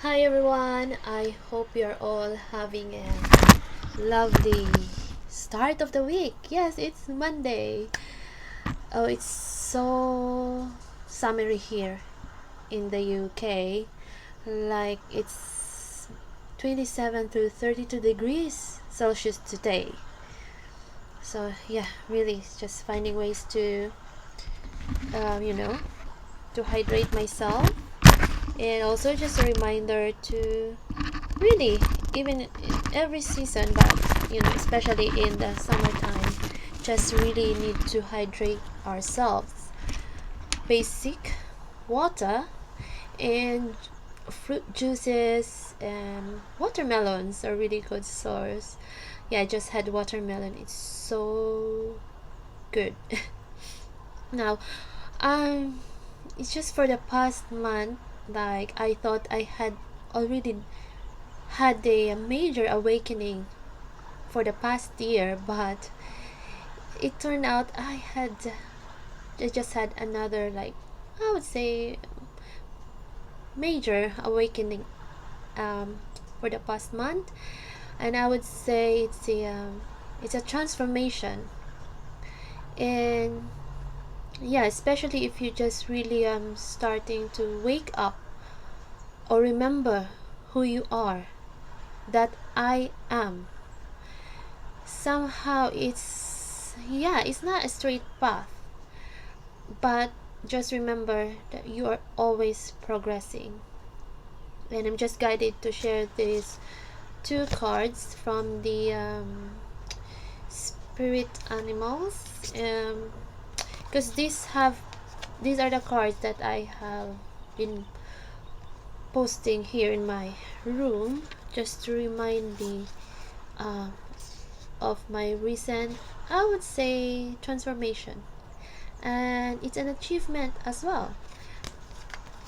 Hi everyone, I hope you're all having a lovely start of the week. Yes, it's Monday. Oh, it's so summery here in the UK. Like it's 27 to 32 degrees Celsius today. So, yeah, really just finding ways to, uh, you know, to hydrate myself. And also just a reminder to really, even in every season, but especially in the summertime, just really need to hydrate ourselves. Basic water and fruit juices and watermelons are really good source. Yeah, I just had watermelon. It's so good. Now, um, it's just for the past month. Like I thought I had already had a major awakening for the past year, but it turned out I just had another, like, I would say, major awakening um, for the past month. And I would say it's a transformation. And yeah, especially if you just really starting to wake up or remember who you are, that I am. Somehow it's not a straight path, but just remember that you are always progressing. And I'm just guided to share these two cards from the spirit animals, because these are the cards that I have been posting here in my room, just to remind me uh, of my recent, I would say, transformation. And it's an achievement as well.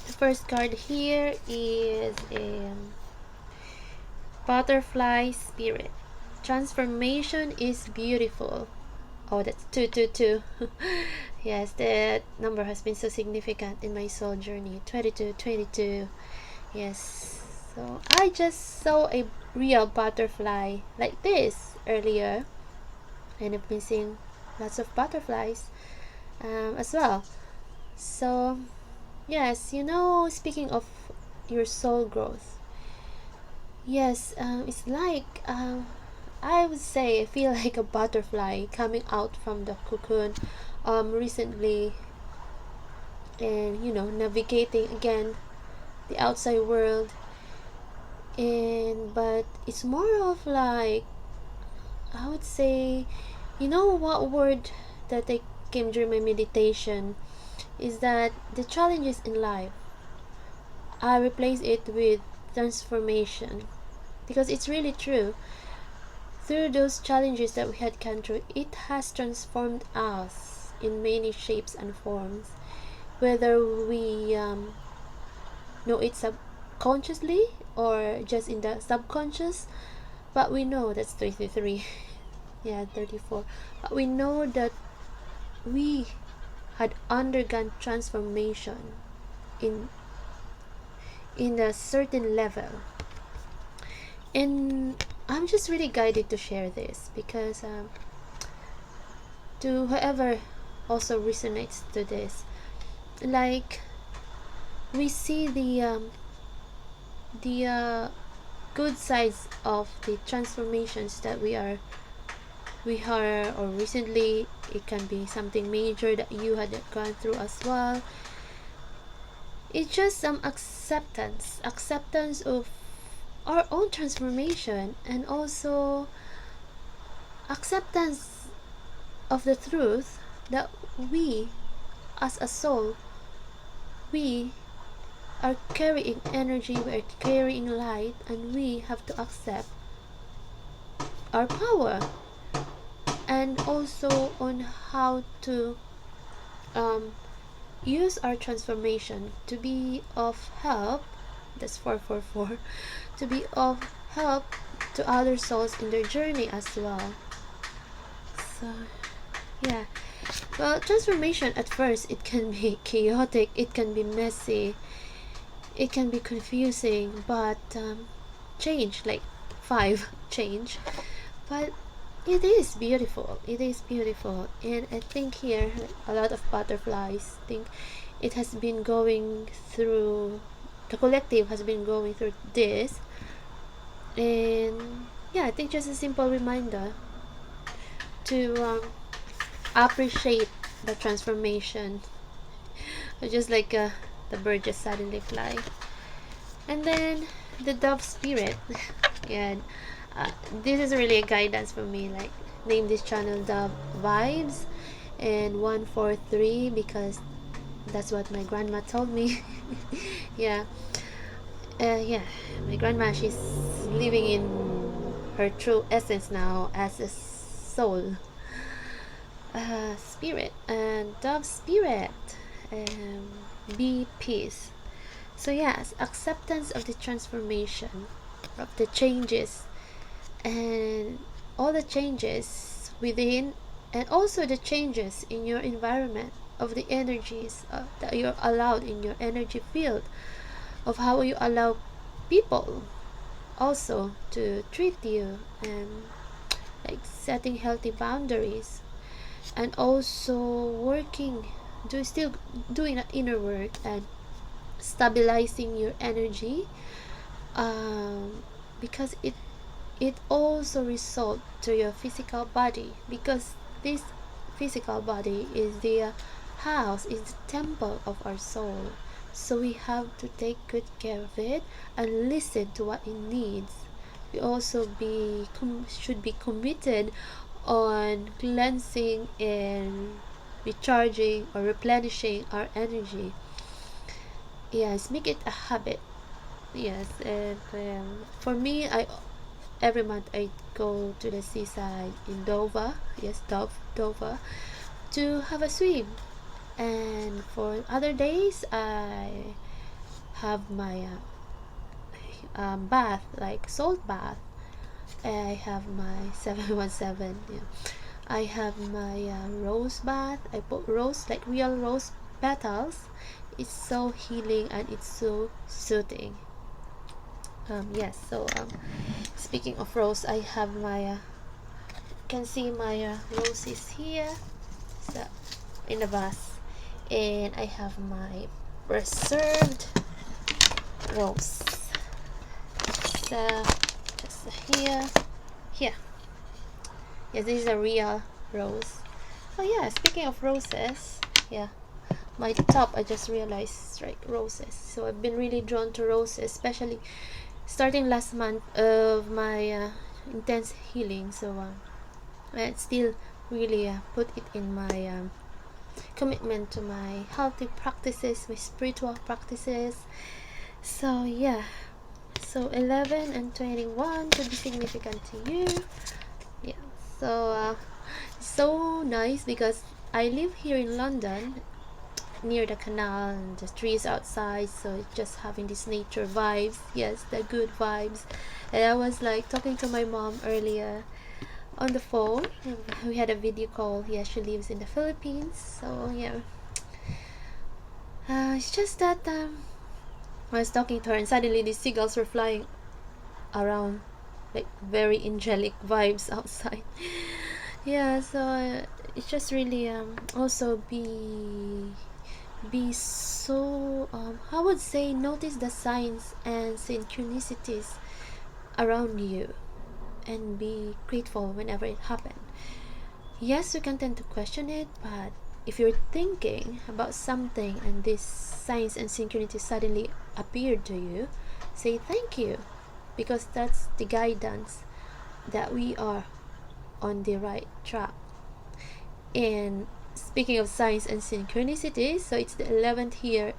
The first card here is a butterfly spirit. Transformation is beautiful. Oh, that's 222. Yes, that number has been so significant in my soul journey. 2222. Yes. So I just saw a real butterfly like this earlier, and I've been seeing lots of butterflies as well. So yes, speaking of your soul growth, yes, it's like I would say I feel like a butterfly coming out from the cocoon recently, and navigating again the outside world. And but it's more of like, I would say, what word that I came during my meditation is that the challenges in life, I replace it with transformation, because it's really true. Through those challenges that we had gone through, it has transformed us in many shapes and forms, whether we know it subconsciously or just in the subconscious. But we know that's 33. Yeah, 34. But we know that we had undergone transformation in a certain level. And I'm just really guided to share this because to whoever also resonates to this, like, we see the good sides of the transformations that or recently, it can be something major that you had gone through as well. It's just some acceptance of our own transformation, and also acceptance of the truth that we, as a soul, we are carrying energy, we are carrying light, and we have to accept our power, and also on how to um, use our transformation to be of help. That's 444. To be of help to other souls in their journey as well. So yeah, well, transformation at first, it can be chaotic, it can be messy, it can be confusing, but change, like 5 change, but it is beautiful. It is beautiful. And I think here, like, a lot of butterflies think it has been going through, the collective has been going through this. And yeah, I think just a simple reminder to appreciate the transformation, just like the bird just suddenly fly. And then the dove spirit. Yeah, this is really a guidance for me, like name this channel Dove Vibes and 143 because that's what my grandma told me. Yeah, yeah, my grandma, she's living in her true essence now as a soul, spirit, and Dove spirit, be peace. So yes, acceptance of the transformation, of the changes, and all the changes within, and also the changes in your environment, of the energies that you're allowed in your energy field, of how you allow people also to treat you, and like setting healthy boundaries, and also working, still doing that inner work and stabilizing your energy, because it also result to your physical body, because this physical body is the house, is the temple of our soul. So we have to take good care of it and listen to what it needs. We also should be committed on cleansing and recharging or replenishing our energy. Yes, make it a habit. Yes, and for me, I every month I go to the seaside in Dover. Yes, Dover, to have a swim. And for other days, I have my bath, like salt bath. I have my 717. Yeah. I have my rose bath. I put rose, like real rose petals. It's so healing and it's so soothing. Yes, so speaking of rose, I have my can see my roses here, so in the vase, and I have my preserved rose, so just here. Yes, this is a real rose. Oh yeah, speaking of roses, yeah, my top, I just realized, right, roses. So I've been really drawn to roses, especially starting last month of my intense healing. So I still really put it in my commitment to my healthy practices, my spiritual practices. So yeah, so 11 and 21 could be significant to you. Yeah, so so nice because I live here in London, near the canal and the trees outside, so it's just having this nature vibes. Yes, the good vibes. And I was like talking to my mom earlier on the phone. We had a video call. Yeah, she lives in the Philippines, so yeah, it's just that I was talking to her and suddenly these seagulls were flying around, like very angelic vibes outside. Yeah, so it's just really also be so I would say notice the signs and synchronicities around you and be grateful whenever it happens. Yes, you can tend to question it, but if you're thinking about something and this signs and synchronicities suddenly appeared to you, say thank you, because that's the guidance that we are on the right track. And speaking of signs and synchronicities, so it's the 11th here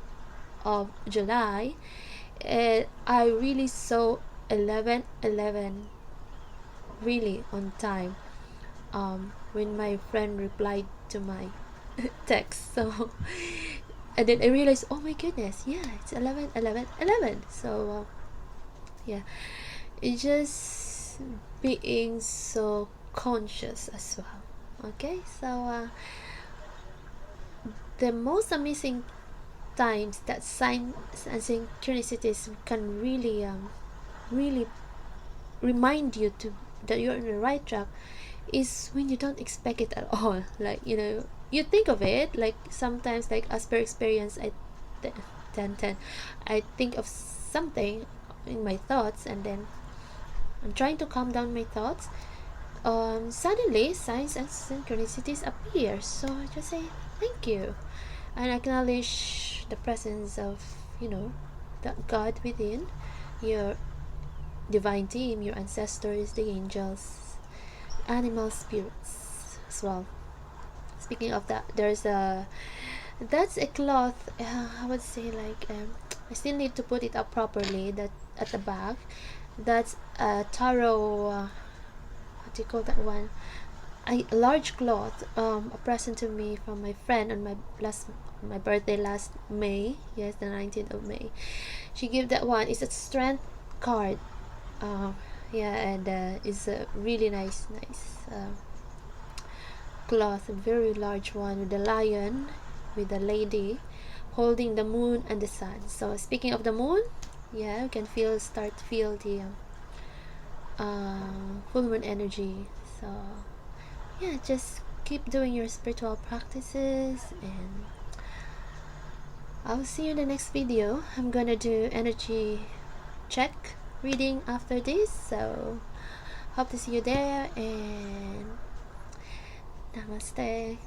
of July, and I really saw 11:11 really on time when my friend replied to my text. So and then I realized, oh my goodness, yeah, it's 11:11:11. So yeah, it's just being so conscious as well. Okay, so the most amazing times that signs and synchronicities can really remind you to that you're on the right track is when you don't expect it at all. Like, you think of it like sometimes, like as per experience, th- 10 I think of something in my thoughts, and then I'm trying to calm down my thoughts. Suddenly signs and synchronicities appear, so I just say thank you and acknowledge the presence of, the God within, your divine team, your ancestors, the angels, animal spirits as well. Speaking of that, that's a cloth. I would say, like, I still need to put it up properly. That at the back, that's a tarot. What do you call that one? A large cloth. A present to me from my friend on my birthday last May. Yes, the 19th of May. She gave that one. It's a strength card. Yeah, and it's a really nice cloth, a very large one with a lion, with a lady holding the moon and the sun. So speaking of the moon, yeah, you can start to feel the full moon energy. So yeah, just keep doing your spiritual practices, and I'll see you in the next video. I'm gonna do energy check reading after this, so hope to see you there, and namaste.